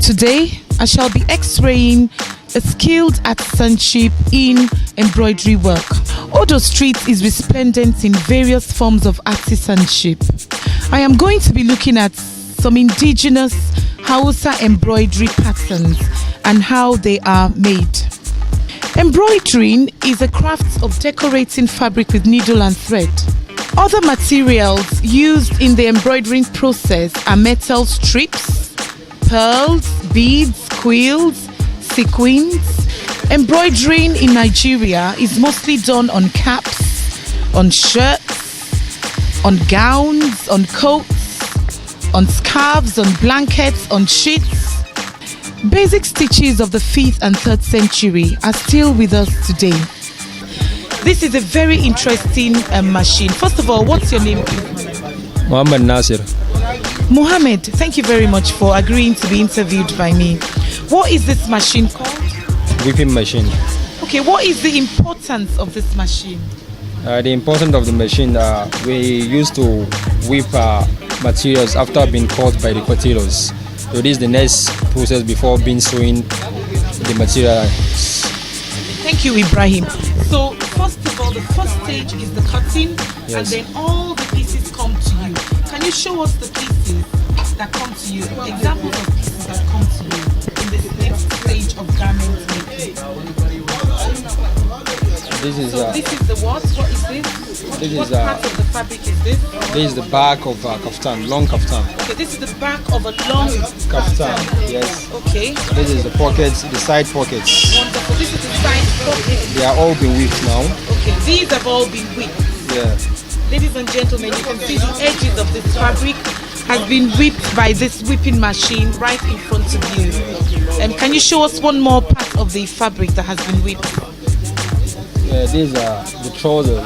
Today, I shall be x-raying a skilled artisanship in embroidery work. Odo Street is resplendent in various forms of artisanship. I am going to be looking at some indigenous Hausa embroidery patterns and how they are made. Embroidering is a craft of decorating fabric with needle and thread. Other materials used in the embroidering process are metal strips, pearls, beads, quills, sequins. Embroidering in Nigeria is mostly done on caps, on shirts, on gowns, on coats, on scarves, on blankets, on sheets. Basic stitches of the 5th and 3rd century are still with us today. This is a very interesting machine. First of all, what's your name, please? Muhammad Nasir. Mohammed, thank you very much for agreeing to be interviewed by me. What is this machine called? Whipping machine. Okay, what is the importance of this machine? The importance of the machine, we used to whip materials after being cut by the potatoes. So this is the next process before being sewing the material. Thank you, Ibrahim. So first of all, the first stage is the cutting, Yes. and then all the pieces come to you. Can you show us the pieces that come to you? Examples of pieces that come to you in this next stage of garment making. This is This is the what? What is this? This What is, part of the fabric is this? this is the back of kaftan, long kaftan. Okay, this is the back of a long Kaftan, yes. Okay, This is the pockets, the side pockets. wonderful. This is the side pocket. They are all been whipped now. Okay, these have all been whipped. Yeah. Ladies and gentlemen, you can see the edges of this fabric has been whipped by this whipping machine right in front of you. Can you show us one more part of the fabric that has been whipped? Yeah, these are the trousers.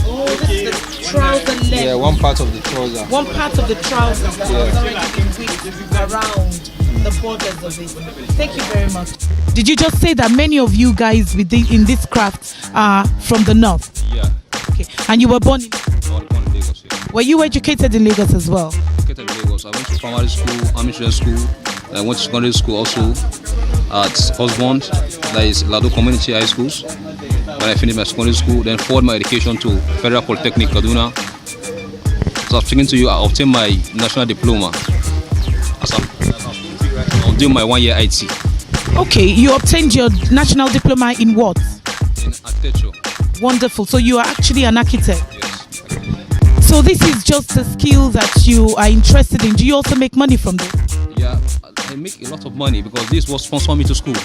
Oh, this is the trouser length. Yeah, one part of the trouser. One part of the trousers that Yeah. has already been whipped around the borders of it. Thank you very much. Did you just say that many of you guys in this craft are from the north? Yeah, Okay, and you were born in, I was born in Lagos. Yeah. were you educated in Lagos as well? Educated in Lagos. I went to primary school, army children's school. I went to secondary school also at Osborne, that is Lado Community High Schools. When I finished my secondary school, then forward my education to Federal Polytechnic Kaduna. So I'm speaking to you, I obtained my national diploma. I'm doing my 1 year IT Okay, you obtained your national diploma in what? in architecture. Wonderful. So you are actually an architect. Yes. So this is just a skill that you are interested in. Do you also make money from this? Yeah, I make a lot of money because this was sponsored me to school.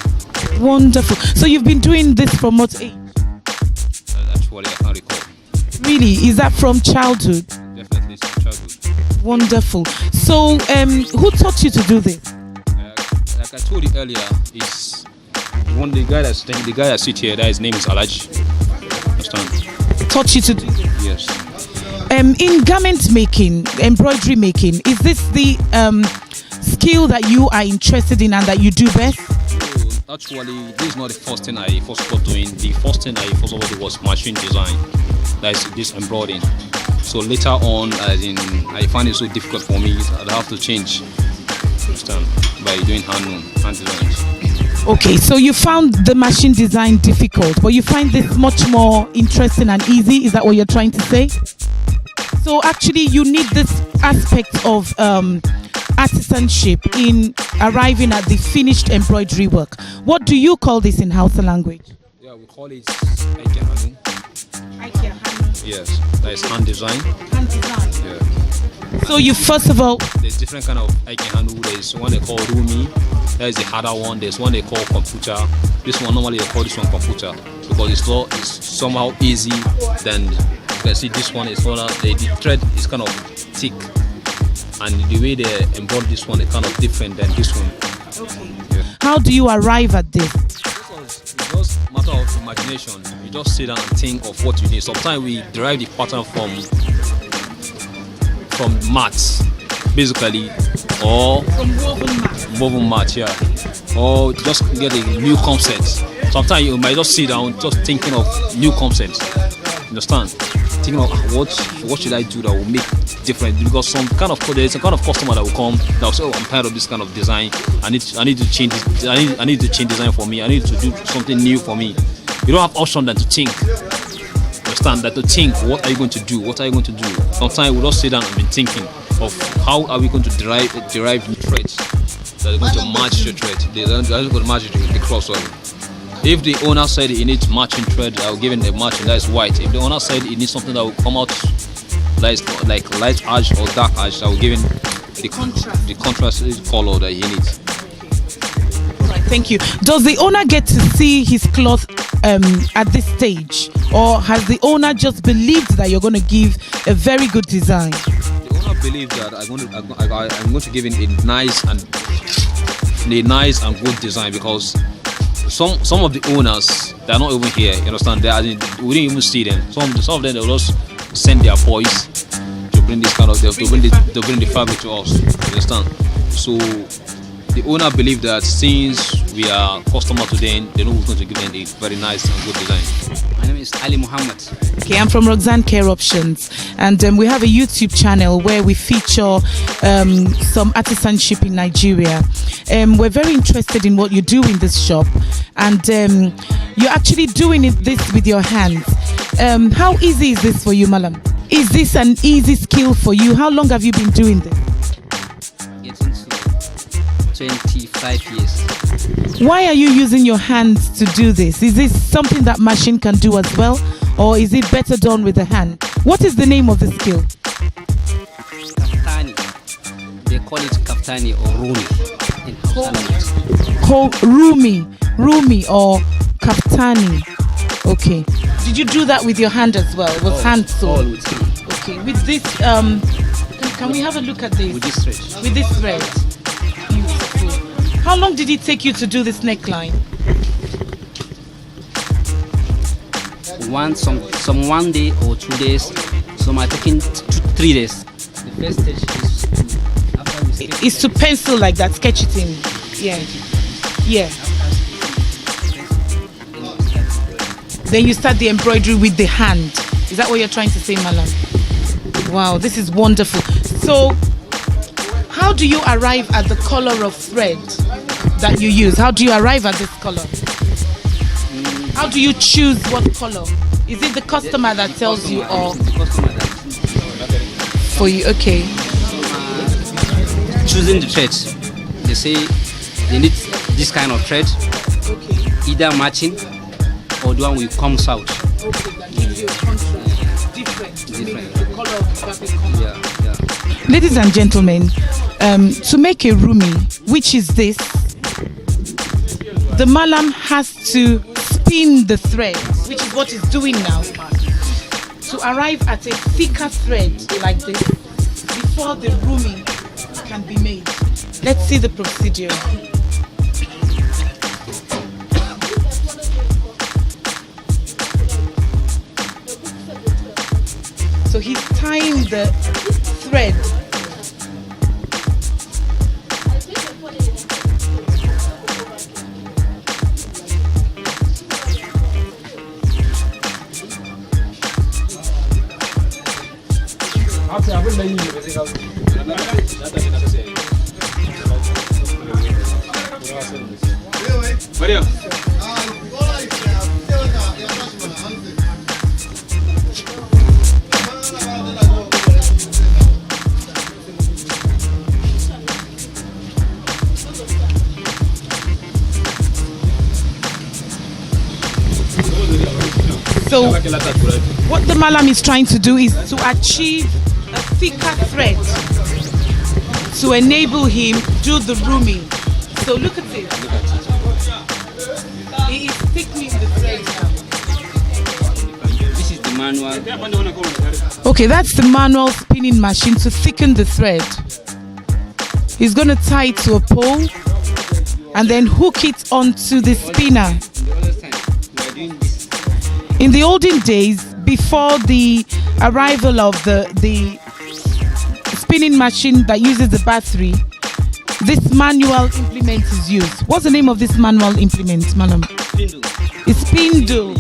Wonderful. So you've been doing this from what age? Actually, I can't recall. Really? Is that from childhood? Definitely since childhood. Wonderful. So who taught you to do this? Like I told you earlier, is the guy that sit here. That his name is Alaji. Understand? Taught you to do this? Yes. In garment making, embroidery making, is this the skill that you are interested in and that you do best? So actually, this is not the first thing I first started doing. The first thing I first of all did was machine design. That is this embroidering. So later on, I find it so difficult for me. I'd have to change. Understand? By doing hand designs. Okay, so you found the machine design difficult, but you find this much more interesting and easy. Is that what you're trying to say? So actually, you need this aspect of artisanship in arriving at the finished embroidery work. What do you call this in Hausa language? Yeah, we call it Aikehanu. Yes, that is hand design. Hand design. Yeah. So you first of all, There's different kind of Aikehanu. There's one they call Rumi. That is the harder one. There's one they call computer. This one normally they call this one computer because it's somehow easy. Then you can see this one is the thread is kind of thick, and the way they embroider this one is kind of different than this one. Yeah. how do you arrive at this? It's just a matter of imagination. You just sit down and think of what you need. Sometimes we derive the pattern from maths, basically, or From woven mat. yeah, or just get a new concept. Sometimes you might just sit down just thinking of new concepts. Understand? thinking of what should I do that will make different, because there's a kind of customer that will come that will say, oh, I'm tired of this kind of design. I need to change this. I need to change design for me. I need to do something new for me. You don't have option than to think. Understand that to think, what are you going to do? What are you going to do? Sometimes we just sit down and be thinking of how are we going to derive new threads that are going to match your thread. They're going to match the cross. If the owner said he needs matching thread, I'll give him the matching that is white. If the owner said he needs something that will come out like light ash or dark ash, I will give him the contrast color that he needs. Right, thank you. Does the owner get to see his cloth at this stage, or has the owner just believed that you're going to give a very good design? The owner believes that I'm going to give him a nice and good design, because some of the owners, they are not even here. You understand? We didn't even see them. Some of them, they'll just send their boys to bring this kind of to bring the fabric to us. You understand? So the owner believes that since we are customer to them, they know we're going to give them a very nice and good design. My name is Ali Muhammad. Okay, I'm from Roxanne Care Options, and we have a YouTube channel where we feature some artisanship in Nigeria. We're very interested in what you do in this shop, and you're actually doing this with your hands. How easy is this for you, Malam? Is this an easy skill for you? How long have you been doing this? Getting to 25 years. Why are you using your hands to do this? Is this something that machine can do as well, or is it better done with the hand? What is the name of the skill? Kaftani. They call it kaftani or rumi in Hausa. Called rumi or kaftani. Okay. Did you do that with your hand as well? It was hand sewn. All with hand. Okay. With this, can we have a look at this? With this thread. With this thread. Beautiful. How long did it take you to do this neckline? Some 1 day or 2 days. Some are taking 3 days. The first stage is after we sketch It's to pencil like that, sketch it in. Yeah. Yeah. Then you start the embroidery with the hand. Is that what you're trying to say, Malam? Wow, this is wonderful. So, how do you arrive at the color of thread that you use? How do you arrive at this color? How do you choose what color? Is it the customer that tells you, or the customer that for you? Okay. choosing the thread. They say they need this kind of thread, either matching or the one will comes out. Okay, that gives you a contrast. Different. The color of the fabric comes out. Yeah. Ladies and gentlemen, to make a rumi, which is this, the Malam has to spin the thread, which is what he's doing now, to arrive at a thicker thread like this before the rumi can be made. Let's see the procedure. So he's tying the thread. So what the Malam is trying to do is to achieve a thicker thread to enable him do the rumi. So look at this. He is thickening the thread now. This is the manual. Okay, that's the manual spinning machine to thicken the thread. He's going to tie it to a pole and then hook it onto the spinner. In the olden days, before the arrival of the spinning machine that uses the battery, this manual implement is used. What's the name of this manual implement, Malam? Spindle. It's spindle.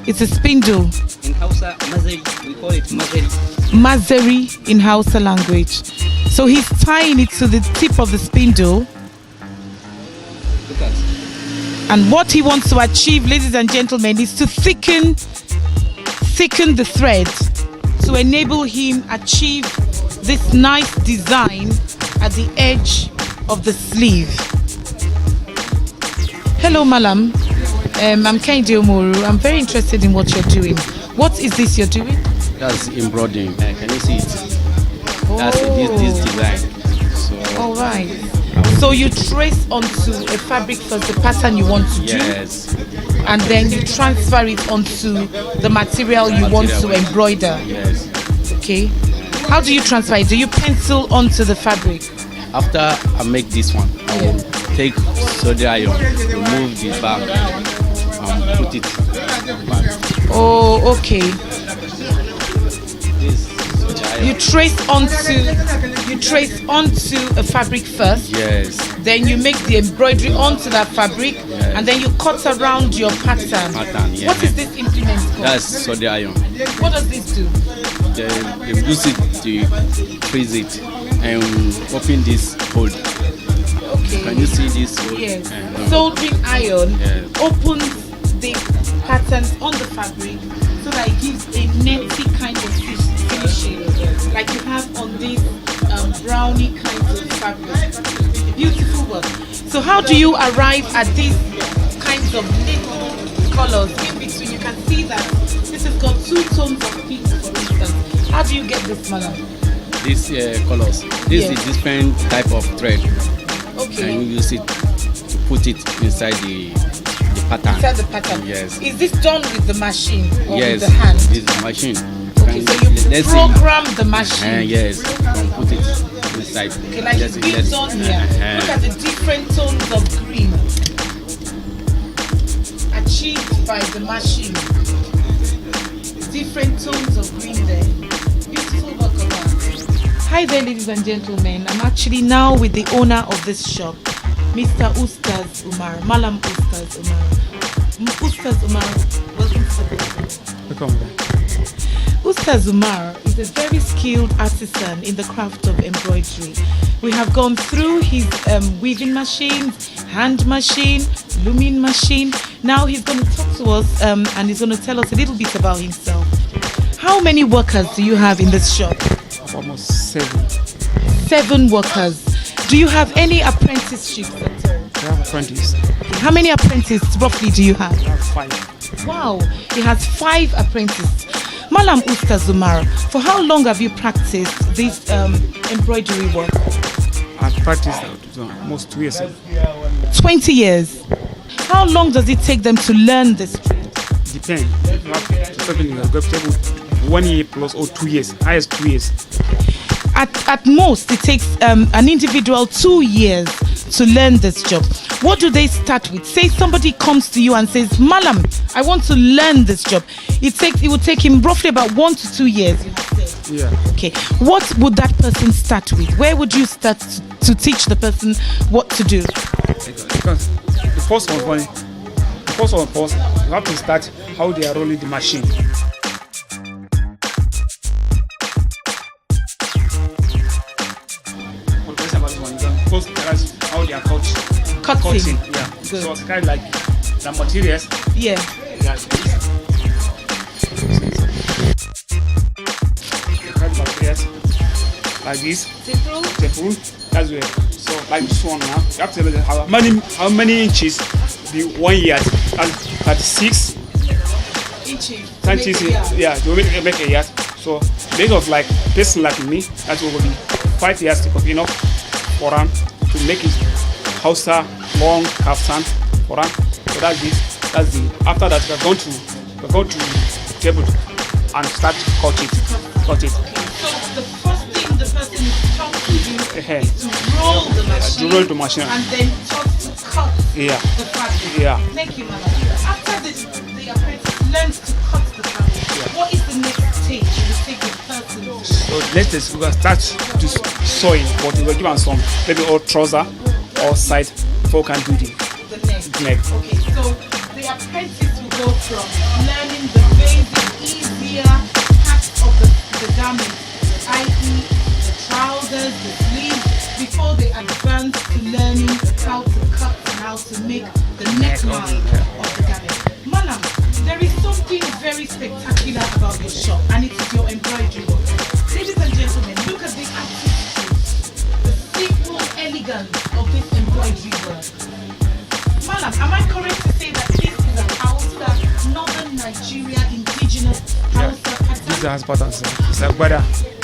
It's a spindle. In Hausa, Mazari, we call it Mazari. Mazari in Hausa language. So he's tying it to the tip of the spindle. Look at. And what he wants to achieve, ladies and gentlemen, is to thicken the thread to enable him achieve this nice design at the edge of the sleeve. Hello, Malam. I'm Kehinde Omoru. I'm very interested in what you're doing. What is this you're doing? That's embroidering. Can you see it? That's this design. So, all right. So you trace onto a fabric first the pattern you want to do. Yes. And then you transfer it onto the material you want to embroider. Yes. Okay. How do you transfer it? Do you pencil onto the fabric? After I make this one, I will take soda iron, remove the bag, and put it back. Oh, okay. This soda iron. You trace onto a fabric first. Yes. Then you make the embroidery onto that fabric, and then you cut around your pattern. Yeah. What is this implement called? That's soda iron. What does this do? They use it to freeze it and open this hole. Okay. Can you see this hole? Yes. Soldering iron opens the patterns on the fabric so that it gives a netty kind of finishing, like you have on this brownie kind of fabric. Beautiful work. So how do you arrive at these kinds of little colors in between? You can see that this has got 2 tones of pink, for instance. How do you get this, Madam? These colors. This is different type of thread. Okay. And you use it to put it inside the pattern. Inside the pattern. Yes. Is this done with the machine or Yes. with the hand? This is the machine. Okay, so you program the machine. Yes. And put it inside. Okay, like it's being done here. Look at the different tones of green achieved by the machine. Different tones of green there. Beautiful work of art. Hi there, ladies and gentlemen. I'm actually now with the owner of this shop, Mr. Ustaz Umar, Malam Ustaz Umar. Ustaz Umar, welcome to the program. Welcome. Ustaz Umar is a very skilled artisan in the craft of embroidery. We have gone through his weaving machines, hand machine, looming machine. Now he's going to talk to us and he's going to tell us a little bit about himself. How many workers do you have in this shop? Almost 7. 7 workers. Do you have any apprenticeships at all? I have apprentice. How many apprentices roughly do you have? I have 5. Wow, he has 5 apprentices. Malam Ustaz Umar, for how long have you practiced this embroidery work? I've practiced almost 2 years. 20 years. How long does it take them to learn this trade? Depends. If you have to something like 1 year plus or 2 years. Highest 2 years. At most, it takes an individual 2 years to learn this job. What do they start with? Say somebody comes to you and says, Malam, I want to learn this job. It would take him roughly about 1 to 2 years. Yeah. Okay. What would that person start with? Where would you start to teach the person what to do? Because the first one, you have to start how they are rolling the machine. First, that's how they are cutting. Yeah. Good. So it's kind of like the materials. Yeah. Yeah. The kind of materials like this. Simple. That's where. So like this one now, you have to tell them how many inches be 1 yard. And 36 Inches. yeah, to make a yard. So big of like person like me, that will be 5 years to be enough for him to make his Hausa long kaftan for him. So that's the after that we're going to table and start cut it. So the first thing the person is taught to do is to roll the machine, and then taught to cut the fabric. Yeah. Thank you, Mama. After the apprentice learns to cut the fabric, what is the next stage you take the person to? So next is we will start to sewing, but we will give them some maybe all trouser or side before we can do the neck. Okay, so the apprentice will go from learning the basic, easy earlier parts of the garment, i.e. the trousers, the sleeves, before they advance to learning how to cut and how to make the neckline of the garment. Malam, there is something very spectacular about your shop, and it is your embroidery work. Ladies and gentlemen, look at the artistry, the simple elegance of this embroidery work. Malam, am I correct to say that this is a Hausa, northern Nigeria, indigenous Hausa pattern? This is the pattern. It's Agbada.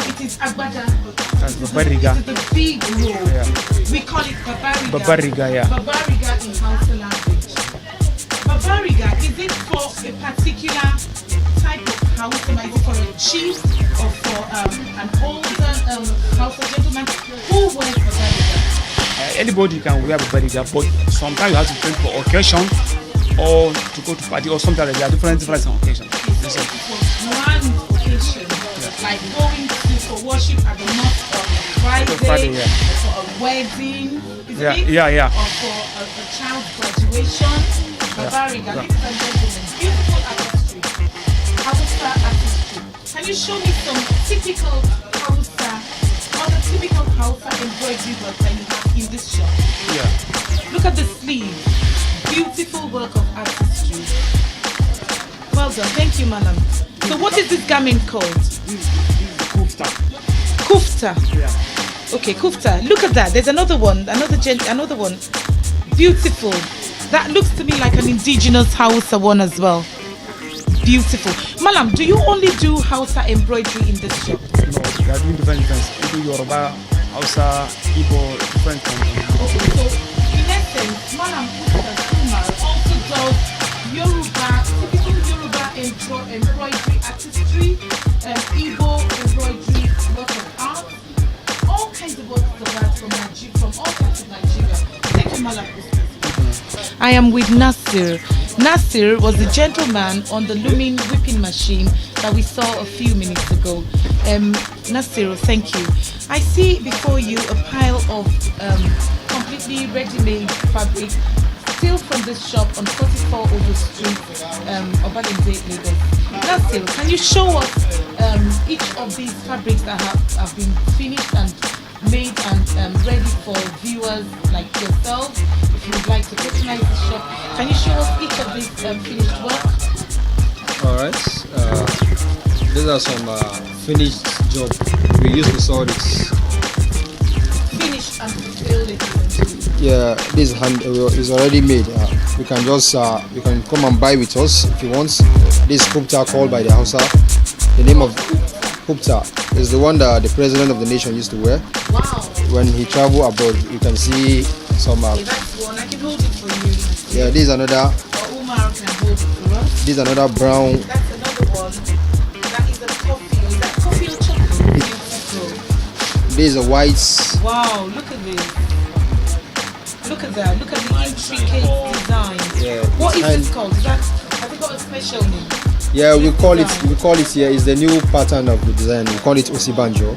It is Agbada. That's Babariga. It is the big roll. Yeah. We call it Babariga. Babariga, yeah. Babariga in Hausa language. Babariga, is it for a particular type of Hausa? Is it for a chief or for an older Hausa gentleman? Who wears Babariga? Anybody can wear Babariga, but sometimes you have to print for occasion or to go to party or something like that. Different occasions. Okay, so it was grand occasion, like going to for worship at the mosque on Friday, yeah. or for a wedding, is Yeah, it? yeah. Or for a child's graduation. Babariga, ladies and gentlemen, beautiful artistry, Hausa artistry. Can you show me some typical Hausa, or the typical Hausa embroidery work that you have in this shop? Yeah. Look at the sleeve, beautiful work of artistry. Well done, thank you, Malam. So what is this garment called? Kufta. Kufta. Yeah. Okay, kufta. Look at that. There's another one. Another one. Beautiful. That looks to me like an indigenous Hausa one as well. Beautiful. Malam, do you only do Hausa embroidery in this shop? No, they are doing different things. People Yoruba, Hausa, Igbo, different things. Okay, so in essence, Malam Umar also does Yoruba, typical Yoruba embroidery artistry, Igbo embroidery, work of art, all kinds of works of art from Nigeria, from all parts of Nigeria. Thank you, Malam. I am with Nasir. Nasir was the gentleman on the looming whipping machine that we saw a few minutes ago. Nasir, thank you. I see before you a pile of completely ready-made fabric, still from this shop on 44 Over Street, Obalende, Lagos. Nasir, can you show us each of these fabrics that have been finished and made and ready for viewers like yourself? If you would like to patronize the shop, can you show us each of these finished work? Alright, these are some finished job. We used to saw this. Finished and fulfilled it. Yeah, this hand is already made. You can just you can come and buy with us if you want. This kupta called by the Hausa. The name of kupta is the one that the president of the nation used to wear. Wow. When he traveled abroad. You can see some. Okay, that's one. I can hold it for you. Yeah, this is another. Or Umar can hold it for us. This is another brown. That's another one. That is a coffee. Is that coffee or chocolate? Beautiful. This is a white. Wow, look at this. Look at that. Look at the intricate design. Yeah. What is this called? Is that, has it got a special name? Yeah, we call it here. It's the new pattern of the design. We call it Osibanjo.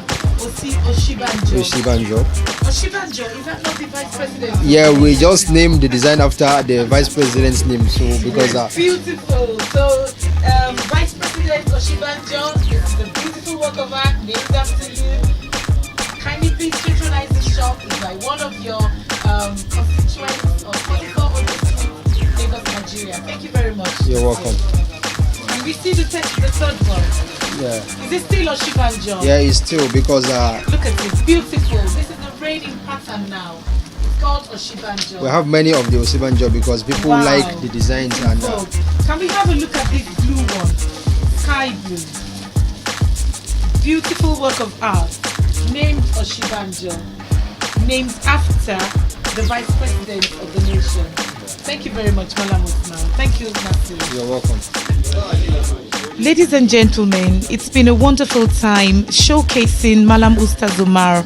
Oshibanjo. Oshibanjo. Oshibanjo, is that not the vice president? Yeah, we just named the design after the vice president's name. So because beautiful. So Vice President Oshibanjo, this is a beautiful work of art named after you. Kindly please patronize the shop. It's by one of your constituents of 44 Lagos, Nigeria. Thank you very much. You're welcome. And we see the third one. Yeah. Is it still Oshibanjo? Yeah, it's still because look at this, beautiful. This is the raining pattern now. It's called Oshibanjo. we have many of the Osibanjo because people like the designs and can we have a look at this blue one? Sky blue. Beautiful work of art. Named Oshibanjo. Named after the Vice President of the nation. Thank you very much, Malam Usman. Thank you, Nasir. you're welcome. Ladies and gentlemen, it's been a wonderful time showcasing Malam Ustaz Umar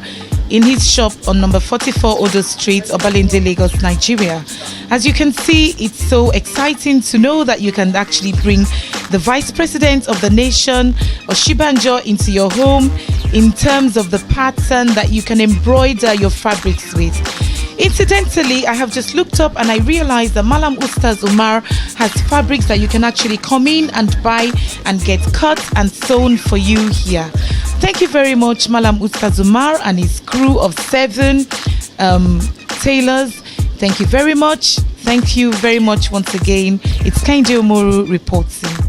in his shop on number 44 Odo Street, Obalende, Lagos, Nigeria. As you can see, it's so exciting to know that you can actually bring the Vice President of the nation, Oshibanjo, into your home in terms of the pattern that you can embroider your fabrics with. Incidentally, I have just looked up and I realized that Malam Ustaz Umar has fabrics that you can actually come in and buy and get cut and sewn for you here. Thank you very much, Malam Ustaz Umar and his crew of 7 tailors. Thank you very much. Thank you very much once again. It's Kehinde Omoru reporting.